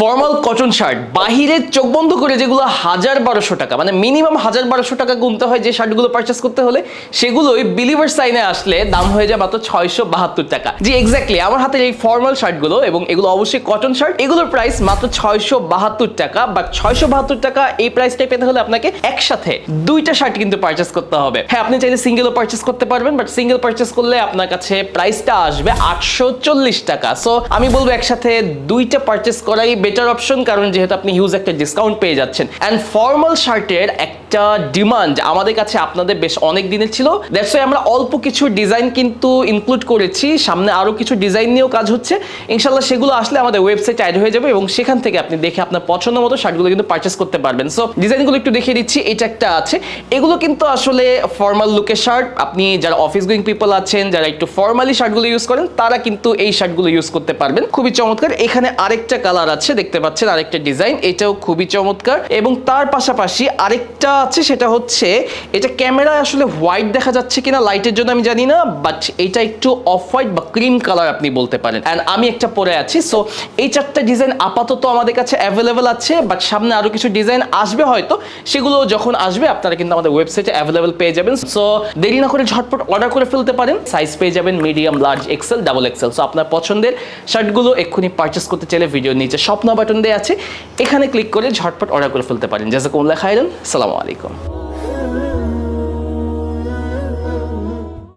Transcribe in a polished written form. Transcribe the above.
Formal cotton shirt বাহিরে চোখ বন্ধ করে যেগুলো 1000-1200 টাকা, মানে মিনিমাম 1000-1200 টাকা গুনতে হয় যে শার্টগুলো পারচেস করতে হলে, সেগুলোই বিলিভার সাইনে আসলে দাম হয়ে যায় মাত্র 672 টাকা। জি এক্স্যাক্টলি, আমার হাতে এই ফর্মাল শার্টগুলো, এবং এগুলো অবশ্যই কটন শার্ট, এগুলোর প্রাইস মাত্র 672 টাকা। বাট 672 টাকা এই প্রাইসটা পেতে হলে আপনাকে একসাথে দুইটা শার্ট কিন্তু পারচেস করতে হবে। হ্যাঁ, আপনি চাইলে সিঙ্গেলও পারচেস করতে পারবেন, বাট সিঙ্গেল পারচেস করলে আপনার কাছে প্রাইসটা আসবে 840 টাকা। সো আমি বলবো একসাথে দুইটা পারচেস করাই বেটার অপশন, কারণ যেহেতু আপনি হিউজ একটা ডিসকাউন্ট পেয়ে যাচ্ছেন। অ্যান্ড ফর্মাল শার্টের একটা ডিমান্ড আমাদের কাছে আপনাদের বেশ অনেক দিনের ছিল, দ্যাটস ওয়াই আমরা অল্প কিছু ডিজাইন কিন্তু ইনক্লুড করেছি। সামনে আরো কিছু ডিজাইন নিয়েও কাজ হচ্ছে, ইনশাল্লাহ সেগুলো আসলে আমাদের ওয়েবসাইট অ্যাড হয়ে যাবে এবং সেখান থেকে আপনি দেখে আপনার পছন্দ মতো শার্টগুলো কিন্তু পারচেস করতে পারবেন। সো ডিজাইনগুলো একটু দেখিয়ে দিচ্ছি। এটা একটা আছে, এগুলো কিন্তু আসলে ফর্মাল লুকের শার্ট। আপনি যারা অফিস গোয়িং পিপল আছেন, যারা একটু ফর্মালি শার্টগুলো ইউজ করেন, তারা কিন্তু এই শার্টগুলো ইউজ করতে পারবেন। খুবই চমৎকার। এখানে আরেকটা কালার আছে, দেখতে পাচ্ছেন আরেকটা ডিজাইন, এটাও খুবই চমৎকার। এবং তার পাশাপাশি আরেকটা আছে, সেটা হচ্ছে এটা ক্যামেরায় আসলে হোয়াইট দেখা যাচ্ছে কিনা লাইটের জন্য আমি জানি না, বাট এটা একটু অফ হোয়াইট বা ক্রিম কালার আপনি বলতে পারেন। এন্ড আমি একটা পরে আছি। সো এই চারটা ডিজাইন আপাতত আমাদের কাছে অ্যাভেলেবেল আছে, বাট সামনে আরো কিছু ডিজাইন আসবে হয়তো, সেগুলো যখন আসবে আপনারা কিন্তু আমাদের ওয়েবসাইটে অ্যাভেলেবেল পেয়ে যাবেন। সো দেরি না করে ঝটপট অর্ডার করে ফেলতে পারেন। সাইজ পেয়ে যাবেন medium, large, XL, double XL. So আপনার পছন্দের শার্টগুলো এক্ষুনি পারচেস করতে চাইলে ভিডিওর নিচে স্বপ্ন বাটন দেওয়া আছে, এখানে ক্লিক করে ঝটপট অর্ডার করে ফেলতে পারেন। জাযাকুমুল্লাহ খাইরান। আসসালামু আলাইকুম।